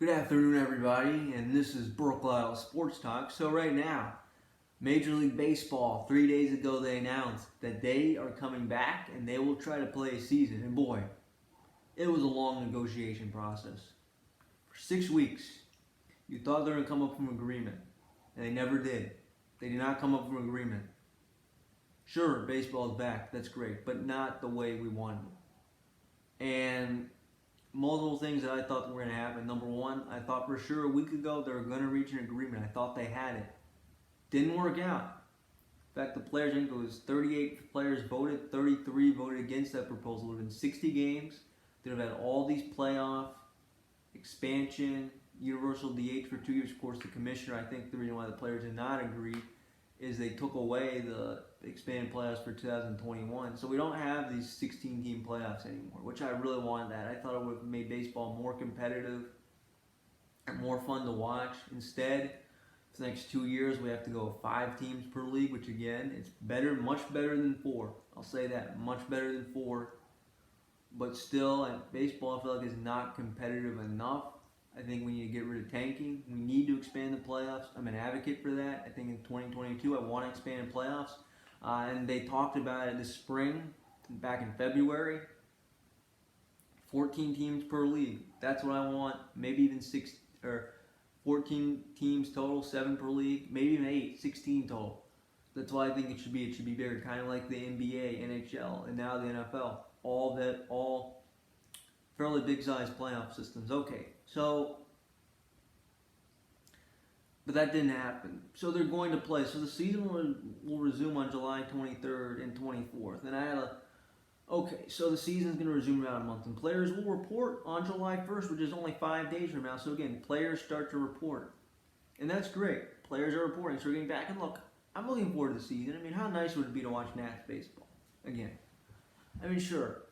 Good afternoon, everybody, and this is Brooklisle Sports Talk. So right now, Major League Baseball, 3 days ago they announced that they are coming back and they will try to play a season. And boy, it was a long negotiation process. For 6 weeks, you thought they were going to come up with an agreement, and they never did. They did not come up with an agreement. Sure, baseball is back, that's great, but not the way we wanted it. And multiple things that I thought were going to happen. Number one, I thought for sure a week ago they were going to reach an agreement. I thought they had it. Didn't work out. In fact, the players, I think it was 38 players voted, 33 voted against that proposal. It would have been 60 games. They would have had all these playoff, expansion, universal DH for 2 years. Of course, the commissioner, I think the reason why the players did not agree is they took away the expanded playoffs for 2021. So we don't have these 16-team playoffs anymore, which I really wanted that. I thought it would have made baseball more competitive and more fun to watch. Instead, for the next 2 years, we have to go 5 teams per league, which again, it's better, much better than 4. I'll say that, much better than 4. But still, baseball I feel like is not competitive enough. I think we need to get rid of tanking. We need to expand the playoffs. I'm an advocate for that. I think in 2022, I want to expand the playoffs. And they talked about it this spring, back in February. 14 teams per league. That's what I want. Maybe even 14 teams total, 7 per league, maybe even 8, 16 total. That's why I think it should be. It should be bigger, kind of like the NBA, NHL, and now the NFL. All fairly big-sized playoff systems. Okay, so, but that didn't happen. So they're going to play. So the season will resume on July 23rd and 24th. And I had okay, so the season's going to resume about a month. And players will report on July 1st, which is only 5 days from now. So again, players start to report. And that's great. Players are reporting. So we're getting back and look. I'm looking forward to the season. I mean, how nice would it be to watch Nats baseball again? I mean, sure.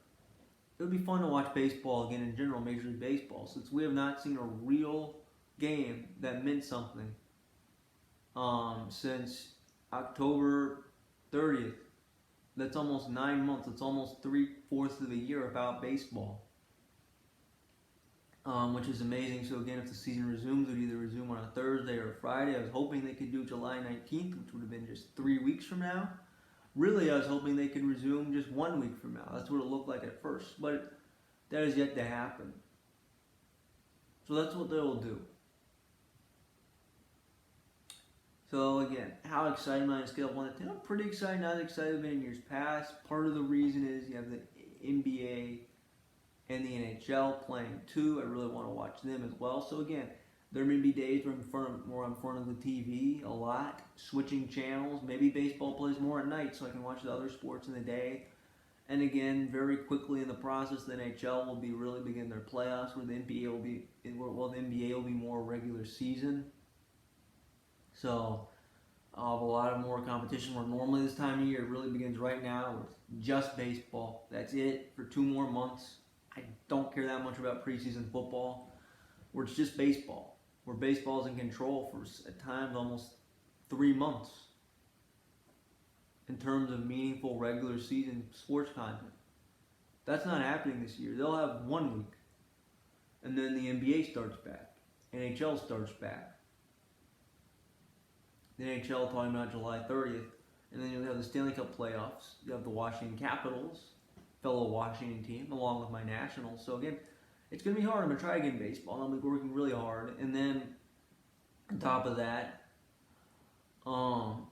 It would be fun to watch baseball again in general, Major League Baseball, since we have not seen a real game that meant something since October 30th. That's almost 9 months. It's almost 3/4 of the year without baseball, which is amazing. So again, if the season resumes, it would either resume on a Thursday or a Friday. I was hoping they could do July 19th, which would have been just 3 weeks from now. Really, I was hoping they could resume just 1 week from now. That's what it looked like at first, but that is yet to happen. So that's what they'll do. So again, how excited am I on a scale of 1 to 10? I'm pretty excited, not as excited as I've been in years past. Part of the reason is you have the NBA and the NHL playing too. I really want to watch them as well. So again, there may be days where I'm in front of the TV a lot, switching channels. Maybe baseball plays more at night so I can watch the other sports in the day. And again, very quickly in the process, the NHL will be really begin their playoffs, where the NBA will be more regular season. So I'll have a lot of more competition, where normally this time of year it really begins right now with just baseball. That's it for 2 more months. I don't care that much about preseason football, where it's just baseball. Where baseball is in control for, at times, almost 3 months in terms of meaningful regular season sports content. That's not happening this year. They'll have 1 week, and then the NBA starts back. NHL starts back. The NHL talking about July 30th, and then you'll have the Stanley Cup playoffs. You have the Washington Capitals, fellow Washington team, along with my Nationals. So again, it's going to be hard. I'm going to try again baseball. I'm going to be working really hard. And then, on top of that, I'm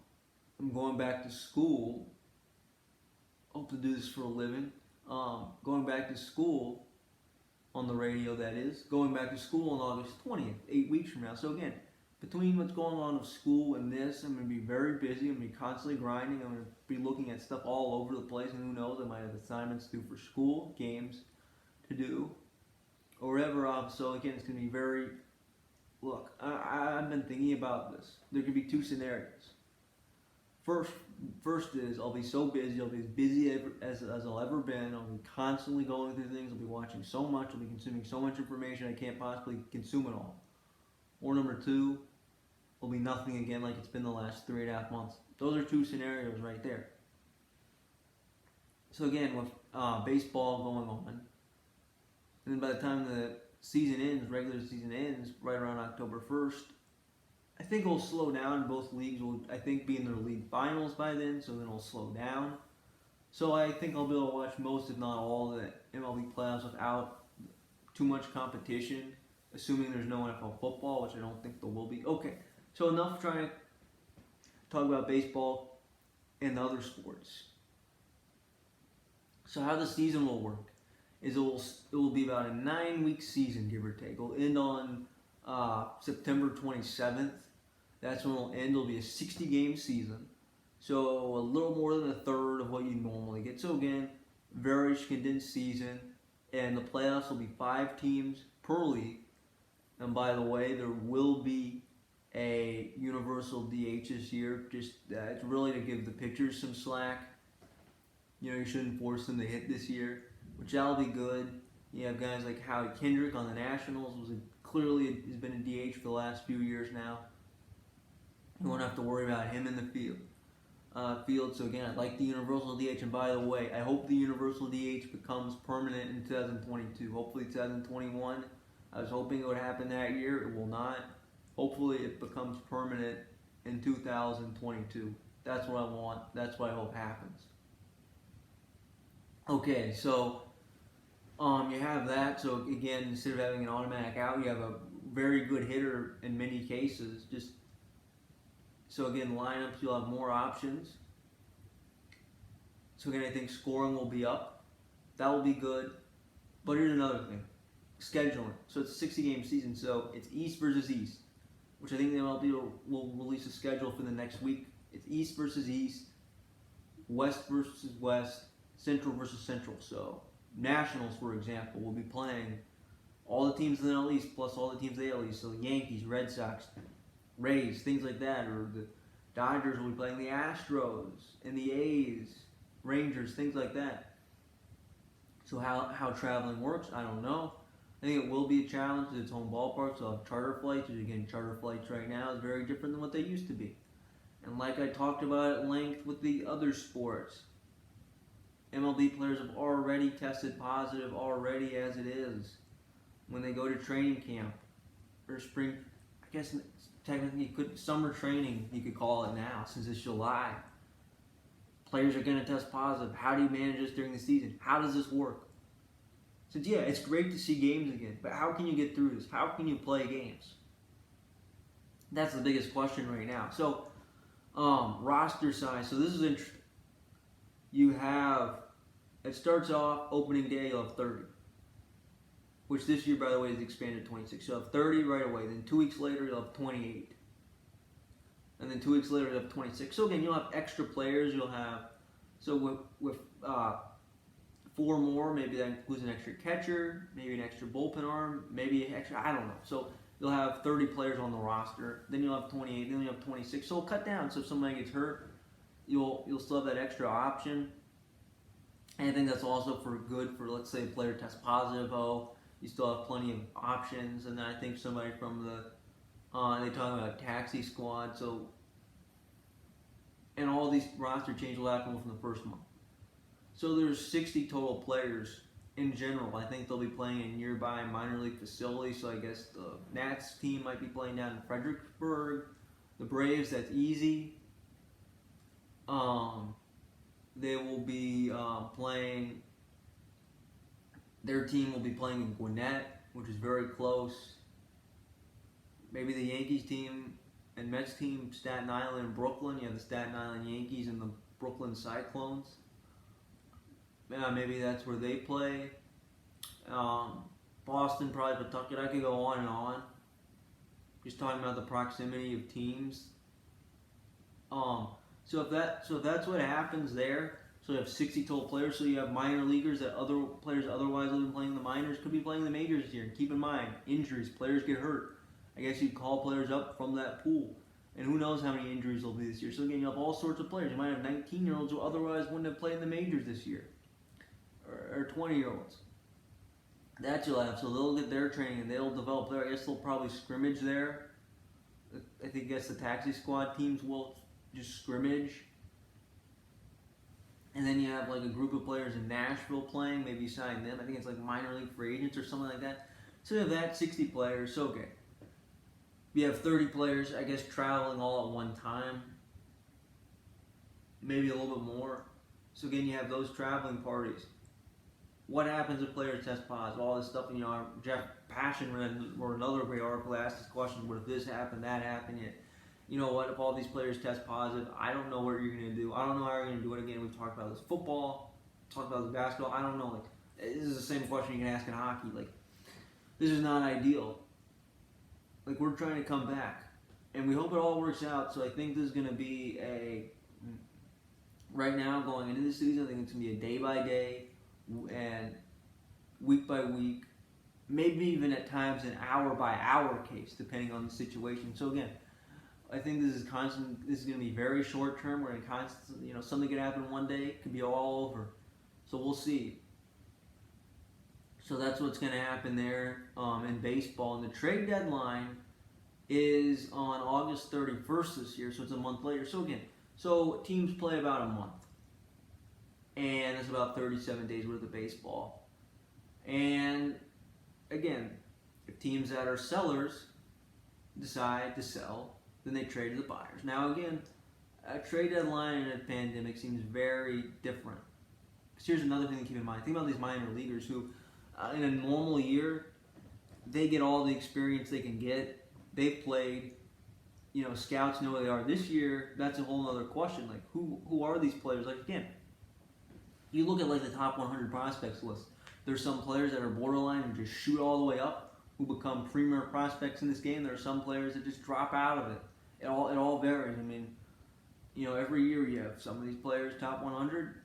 going back to school. Hope to do this for a living. Going back to school on the radio, that is. Going back to school on August 20th, 8 weeks from now. So again, between what's going on with school and this, I'm going to be very busy. I'm going to be constantly grinding. I'm going to be looking at stuff all over the place. And who knows, I might have assignments to do for school, games to do, or whatever. So again, it's going to be very, look, I've been thinking about this. There could be 2 scenarios. First is I'll be so busy, I'll be as busy as I'll ever been. I'll be constantly going through things. I'll be watching so much. I'll be consuming so much information I can't possibly consume it all. Or number 2, will be nothing again like it's been the last 3.5 months. Those are 2 scenarios right there. So again, with baseball going on, and then by the time the regular season ends right around October 1st. I think it'll slow down. Both leagues will, I think, be in their league finals by then, so then it'll slow down. So I think I'll be able to watch most, if not all, of the MLB playoffs without too much competition, assuming there's no NFL football, which I don't think there will be. Okay, so enough trying to talk about baseball and other sports. So how the season will work is it will be about a 9-week season, give or take. It'll end on September 27th. That's when it'll end. It'll be a 60-game season. So a little more than a third of what you normally get. So again, very condensed season. And the playoffs will be 5 teams per league. And by the way, there will be a universal DH this year. Just it's really to give the pitchers some slack. You shouldn't force them to hit this year, which that'll be good. You have guys like Howie Kendrick on the Nationals, clearly has been a DH for the last few years now. You won't have to worry about him in the field. So again, I'd like the universal DH, and by the way, I hope the universal DH becomes permanent in 2022. Hopefully 2021. I was hoping it would happen that year. It will not. Hopefully it becomes permanent in 2022. That's what I want. That's what I hope happens. Okay, so you have that. So again, instead of having an automatic out, you have a very good hitter in many cases. So again, lineups, you'll have more options. So again, I think scoring will be up. That will be good. But here's another thing. Scheduling. So it's a 60-game season, so it's East versus East, which I think the MLB will release a schedule for the next week. It's East versus East, West versus West, Central versus Central. So Nationals, for example, will be playing all the teams in the NL East plus all the teams in the AL East. So Yankees, Red Sox, Rays, things like that. Or the Dodgers will be playing the Astros and the A's, Rangers, things like that. So how traveling works, I don't know. I think it will be a challenge to its home ballpark. So I'll have charter flights, which again, charter flights right now is very different than what they used to be. And like I talked about at length with the other sports, MLB players have already tested positive already as it is when they go to training camp or spring. I guess technically summer training you could call it now since it's July. Players are going to test positive. How do you manage this during the season? How does this work? Since yeah, it's great to see games again, but how can you get through this? How can you play games? That's the biggest question right now. So roster size. So this is interesting. It starts off opening day, you'll have 30. Which this year, by the way, is expanded to 26. So you'll have 30 right away. Then 2 weeks later, you'll have 28. And then 2 weeks later, you'll have 26. So again, you'll have extra players. You'll have, so with 4 more, maybe that includes an extra catcher, maybe an extra bullpen arm, maybe an extra, I don't know. So you'll have 30 players on the roster. Then you'll have 28. Then you'll have 26. So it'll cut down. So if somebody gets hurt, you'll still have that extra option. And I think that's also good for, let's say, a player tests positive. You still have plenty of options. And then I think somebody from they talk about taxi squad. So, and all these roster changes will happen from the first month. So there's 60 total players in general. I think they'll be playing in nearby minor league facilities. So I guess the Nats team might be playing down in Fredericksburg. The Braves, that's easy. They will be playing. Their team will be playing in Gwinnett, which is very close. Maybe the Yankees team and Mets team, Staten Island and Brooklyn. You have the Staten Island Yankees and the Brooklyn Cyclones. Maybe that's where they play. Boston, probably Pawtucket. I could go on and on. Just talking about the proximity of teams. So if that's what happens there, so you have 60 total players. So you have minor leaguers that other players otherwise would be playing the minors could be playing the majors this year. And keep in mind, injuries, players get hurt. I guess you'd call players up from that pool. And who knows how many injuries there'll be this year. So again, you have all sorts of players. You might have 19-year-olds who otherwise wouldn't have played in the majors this year. Or 20-year-olds. That you'll have. So they'll get their training and they'll develop there. I guess they'll probably scrimmage there. I guess the taxi squad teams will just scrimmage. And then you have like a group of players in Nashville playing. Maybe you sign them. I think it's like minor league free agents or something like that. So you have that 60 players. So okay, you have 30 players, I guess, traveling all at one time, maybe a little bit more. So again, you have those traveling parties. What happens if players test positive? All this stuff, Jeff Passion or another great article asked this question: what if this happened, that happened? Yet, you know what? If all these players test positive, I don't know what you're going to do. I don't know how you're going to do it. Again, we've talked about this football, talked about this basketball. I don't know. Like, this is the same question you can ask in hockey. Like, this is not ideal. Like, we're trying to come back, and we hope it all works out. So I think this is going to be right now going into the season, I think it's going to be a day by day and week by week, maybe even at times an hour by hour case, depending on the situation. So again, I think this is constant. This is going to be very short term. We're in constant. Something could happen one day, it could be all over. So we'll see. So that's what's going to happen there in baseball. And the trade deadline is on August 31st this year, so it's a month later. So again, teams play about a month, and it's about 37 days worth of baseball. And again, if teams that are sellers decide to sell, then they trade to the buyers. Now again, a trade deadline in a pandemic seems very different. Because here's another thing to keep in mind. Think about these minor leaguers who, in a normal year, they get all the experience they can get. They've played. Scouts know where they are. This year, that's a whole other question. Like, who are these players? Like, again, you look at like the top 100 prospects list. There's some players that are borderline and just shoot all the way up, who become premier prospects in this game. There are some players that just drop out of it. It all varies. I mean, every year you have some of these players top 100.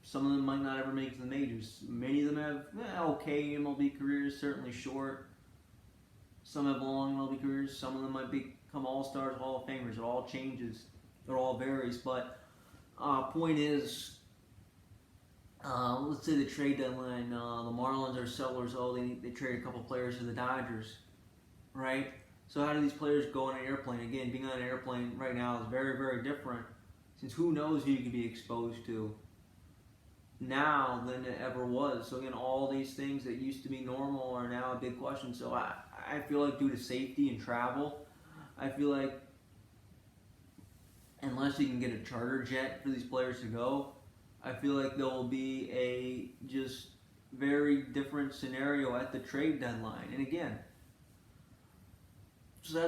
Some of them might not ever make it to the majors. Many of them have okay MLB careers, certainly short. Some have long MLB careers. Some of them might become all-stars, Hall of Famers. It all changes. It all varies. But point is, let's say the trade deadline, the Marlins are sellers. They trade a couple players to the Dodgers, right? So how do these players go on an airplane? Again, being on an airplane right now is very, very different, since who knows who you could be exposed to now than it ever was. So again, all these things that used to be normal are now a big question. So I feel like, due to safety and travel, I feel like unless you can get a charter jet for these players to go, I feel like there will be a just very different scenario at the trade deadline. And again, so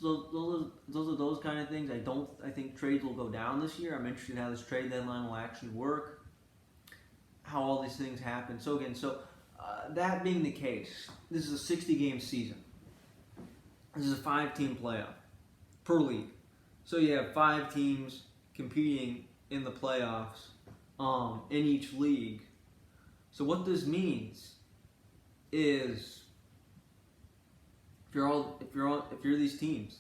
those are those kind of things. I think trades will go down this year. I'm interested in how this trade deadline will actually work, how all these things happen. So again, that being the case, this is a 60-game season. This is a 5-team playoff per league. So you have 5 teams competing in the playoffs in each league. So what this means is, if you're these teams,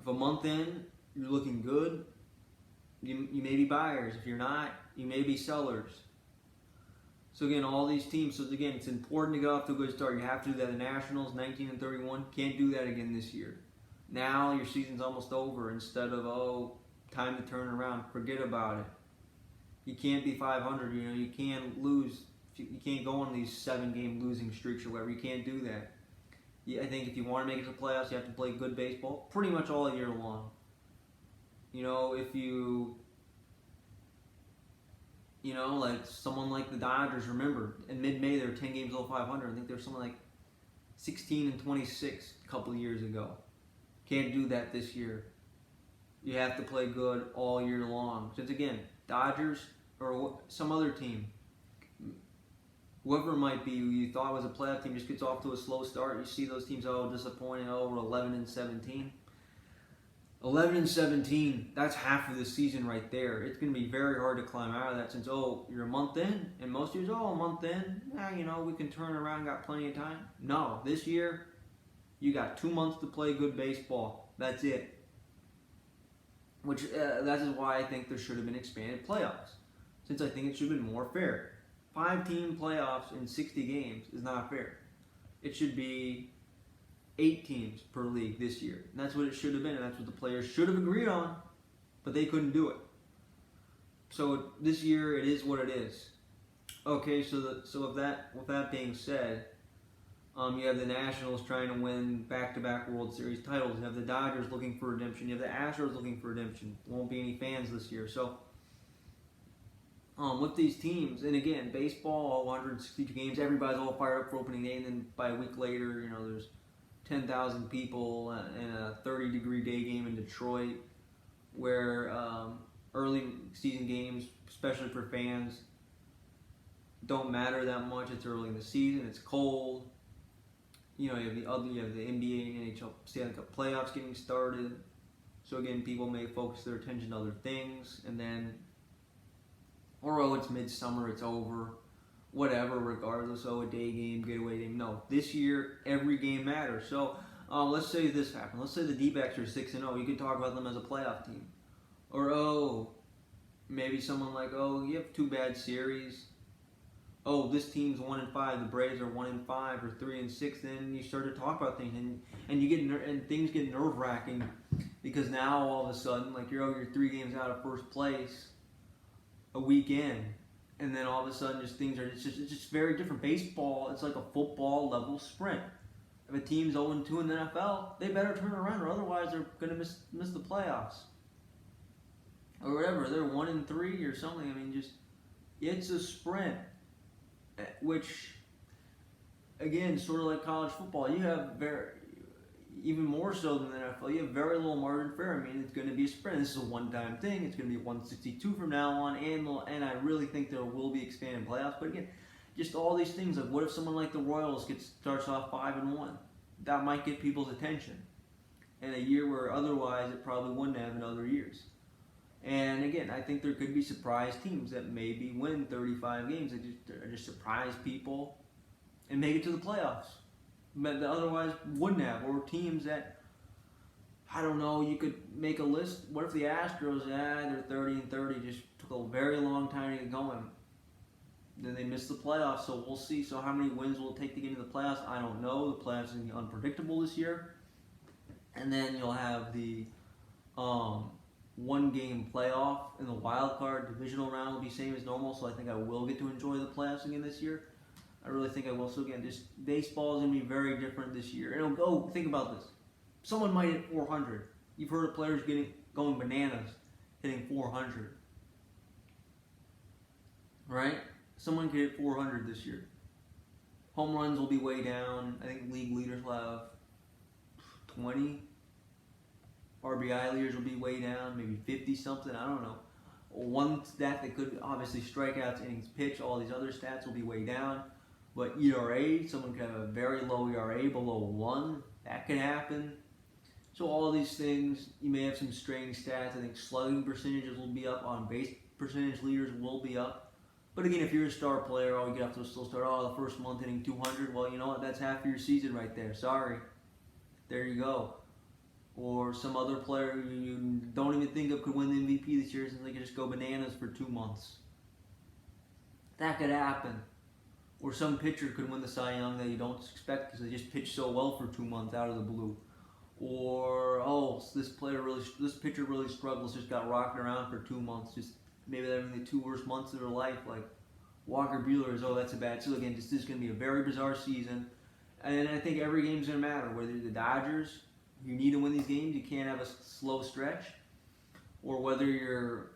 if a month in you're looking good, you may be buyers. If you're not, you may be sellers. So again, all these teams. So again, it's important to get off to a good start. You have to do that. The Nationals, 19-31, can't do that again this year. Now your season's almost over. Instead of time to turn around, forget about it. You can't be 500. You can't lose. You can't go on these 7-game losing streaks or whatever. You can't do that. I think if you want to make it to the playoffs, you have to play good baseball pretty much all year long. If you like someone like the Dodgers, remember, in mid-May they were 10 games over 500. I think there was something like 16-26 a couple of years ago. Can't do that this year. You have to play good all year long. Since again, Dodgers or some other team, whoever it might be, who you thought was a playoff team, just gets off to a slow start. You see those teams, disappointing. We're 11-17. 11-17, that's half of the season right there. It's going to be very hard to climb out of that, since, you're a month in, and most years, a month in, we can turn around, got plenty of time. No, this year, you got 2 months to play good baseball. That's it. That is why I think there should have been expanded playoffs, since I think it should have been more fair. 5-team playoffs in 60 games is not fair. It should be 8 teams per league this year. And that's what it should have been, and that's what the players should have agreed on, but they couldn't do it. So this year, it is what it is. Okay, so with that being said, You have the Nationals trying to win back-to-back World Series titles. You have the Dodgers looking for redemption. You have the Astros looking for redemption. Won't be any fans this year. So, with these teams, and again, baseball, all 162 games, everybody's all fired up for opening day, and then by a week later, there's 10,000 people in a 30-degree day game in Detroit, where early season games, especially for fans, don't matter that much. It's early in the season. It's cold. You have the NBA and NHL Stanley Cup playoffs getting started. So again, people may focus their attention to other things, and then, it's midsummer, it's over, whatever, regardless. A day game, getaway game. No, this year every game matters. So let's say this happened. Let's say the D-backs are 6-0. You could talk about them as a playoff team, or maybe someone like, you have 2 bad series. This team's 1-5. The Braves are 1-5 or 3-6. Then you start to talk about things, and you get and things get nerve-wracking, because now all of a sudden, like you're 3 games out of first place, a weekend, and then all of a sudden, it's just very different. Baseball, it's like a football level sprint. If a team's 0-2 in the NFL, they better turn around, or otherwise they're gonna miss the playoffs, or whatever. They're 1-3 or something. I mean, it's a sprint. Which, again, sort of like college football, you have even more so than the NFL, you have very little margin for error. I mean, it's going to be a sprint. This is a one-time thing. It's going to be 162 from now on, and I really think there will be expanded playoffs. But again, just all these things. Like, what if someone like the Royals starts off 5-1? That might get people's attention in a year where otherwise it probably wouldn't have in other years. And again, I think there could be surprise teams that maybe win 35 games. That just surprise people and make it to the playoffs, but that otherwise wouldn't have. Or teams that, I don't know, you could make a list. What if the Astros, they're 30-30, just took a very long time to get going. Then they missed the playoffs, so we'll see. So how many wins will it take to get into the playoffs? I don't know. The playoffs are going to be unpredictable this year. And then you'll have the 1-game playoff in the wild card divisional round will be same as normal, so I think I will get to enjoy the playoffs again this year. I really think I will. So again, just baseball is going to be very different this year. And think about this. Someone might hit 400. You've heard of players going bananas, hitting 400. Right? Someone could hit 400 this year. Home runs will be way down. I think league leaders will have 20. RBI leaders will be way down, maybe 50-something, I don't know. One stat that could, obviously, strikeouts, innings pitched, all these other stats will be way down. But ERA, someone could have a very low ERA, below 1. That could happen. So all these things, you may have some strange stats. I think slugging percentages will be up, on base percentage leaders will be up. But again, if you're a star player, you get off to a slow start, the first month hitting 200, well, you know what, that's half of your season right there. Sorry. There you go. Or some other player you don't even think of could win the MVP this year, since they could just go bananas for 2 months. That could happen. Or some pitcher could win the Cy Young that you don't expect because they just pitched so well for 2 months out of the blue. Or, this pitcher really struggles, just got rocked around for 2 months. Just maybe they're having the 2 worst months of their life, like Walker Buehler is, that's a bad. So again, this is going to be a very bizarre season. And I think every game's going to matter. Whether you're the Dodgers, you need to win these games, you can't have a slow stretch. Or whether you're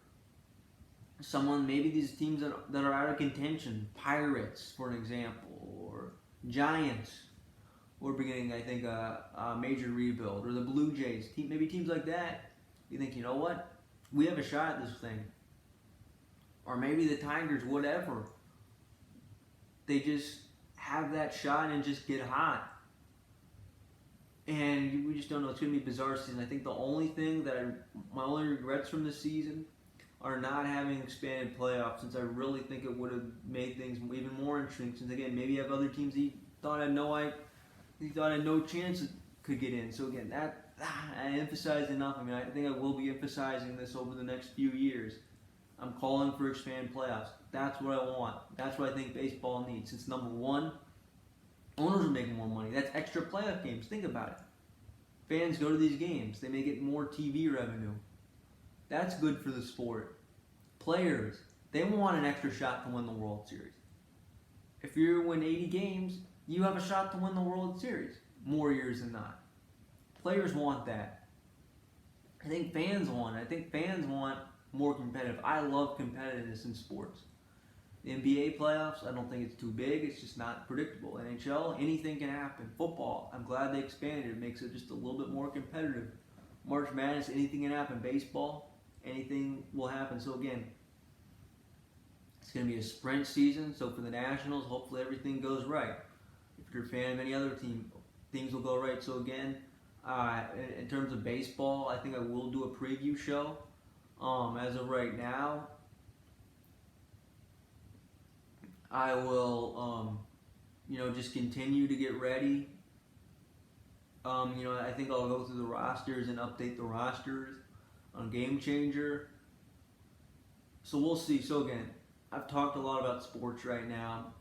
someone, maybe these teams that are out of contention, Pirates, for an example, or Giants, we're beginning, I think, a major rebuild, or the Blue Jays, maybe teams like that. You think, you know what, we have a shot at this thing. Or maybe the Tigers, whatever. They just have that shot and just get hot. And we just don't know. It's going to be a bizarre season. I think the only thing my only regrets from this season are not having expanded playoffs, since I really think it would have made things even more interesting. Since again, maybe you have other teams that you thought had no chance could get in. So again, that I emphasized enough. I mean, I think I will be emphasizing this over the next few years. I'm calling for expanded playoffs. That's what I want. That's what I think baseball needs. Since number one, owners are making more money. That's extra playoff games. Think about it. Fans go to these games. They may get more TV revenue. That's good for the sport. Players, they want an extra shot to win the World Series. If you win 80 games, you have a shot to win the World Series more years than not. Players want that. I think fans want it. I think fans want more competitive. I love competitiveness in sports. The NBA playoffs, I don't think it's too big. It's just not predictable. NHL, anything can happen. Football, I'm glad they expanded. It makes it just a little bit more competitive. March Madness, anything can happen. Baseball, anything will happen. So again, it's going to be a sprint season. So for the Nationals, hopefully everything goes right. If you're a fan of any other team, things will go right. So again, in terms of baseball, I think I will do a preview show. As of right now, I will, just continue to get ready. I think I'll go through the rosters and update the rosters on Game Changer. So we'll see. So again, I've talked a lot about sports right now.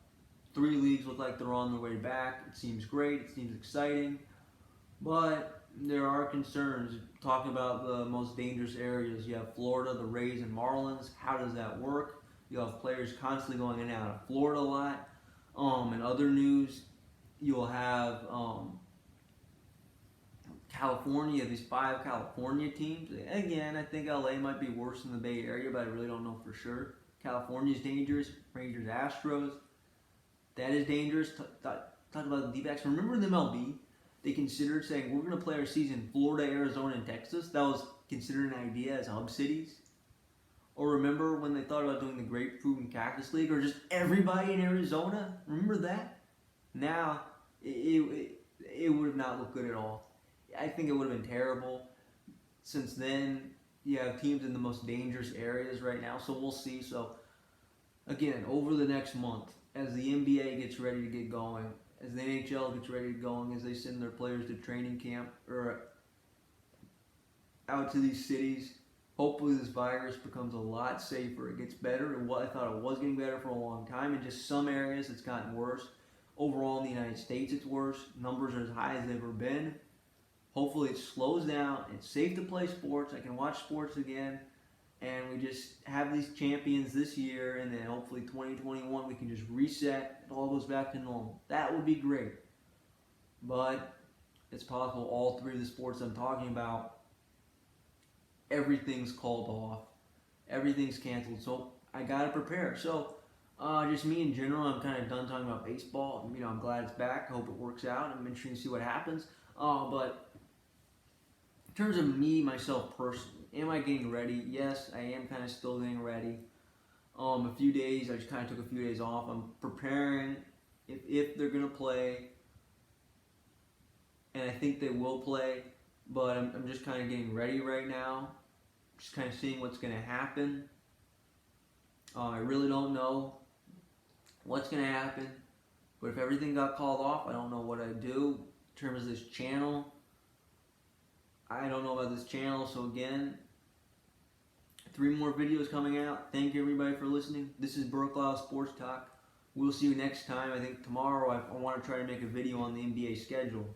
3 leagues look like they're on their way back. It seems great. It seems exciting. But there are concerns. Talking about the most dangerous areas, you have Florida, the Rays, and Marlins. How does that work? You'll have players constantly going in and out of Florida a lot. In other news, you'll have California, these 5 California teams. Again, I think LA might be worse than the Bay Area, but I really don't know for sure. California's dangerous. Rangers, Astros. That is dangerous. Talk about the D-backs. Remember in the MLB, they considered saying, we're going to play our season Florida, Arizona, and Texas. That was considered an idea as hub cities. Or remember when they thought about doing the Grapefruit and Cactus League, or just everybody in Arizona? Remember that? Now, it would have not looked good at all. I think it would have been terrible. Since then, you have teams in the most dangerous areas right now, so we'll see. So, again, over the next month, as the NBA gets ready to get going, as the NHL gets ready to get going, as they send their players to training camp or out to these cities, hopefully this virus becomes a lot safer. It gets better. I thought it was getting better for a long time. In just some areas, it's gotten worse. Overall, in the United States, it's worse. Numbers are as high as they've ever been. Hopefully, it slows down. It's safe to play sports. I can watch sports again. And we just have these champions this year. And then hopefully 2021, we can just reset. It all goes back to normal. That would be great. But it's possible all 3 of the sports I'm talking about, everything's called off. Everything's canceled. So I got to prepare. So just me in general, I'm kind of done talking about baseball. I'm glad it's back. I hope it works out. I'm interested to see what happens. But in terms of me, myself personally, am I getting ready? Yes, I am kind of still getting ready. A few days, I just kind of took a few days off. I'm preparing if they're going to play. And I think they will play. But I'm just kind of getting ready right now. Just kind of seeing what's going to happen. I really don't know what's going to happen. But if everything got called off, I don't know what I'd do. In terms of this channel, I don't know about this channel. So again, 3 more videos coming out. Thank you everybody for listening. This is Brooklyn Sports Talk. We'll see you next time. I think tomorrow I want to try to make a video on the NBA schedule.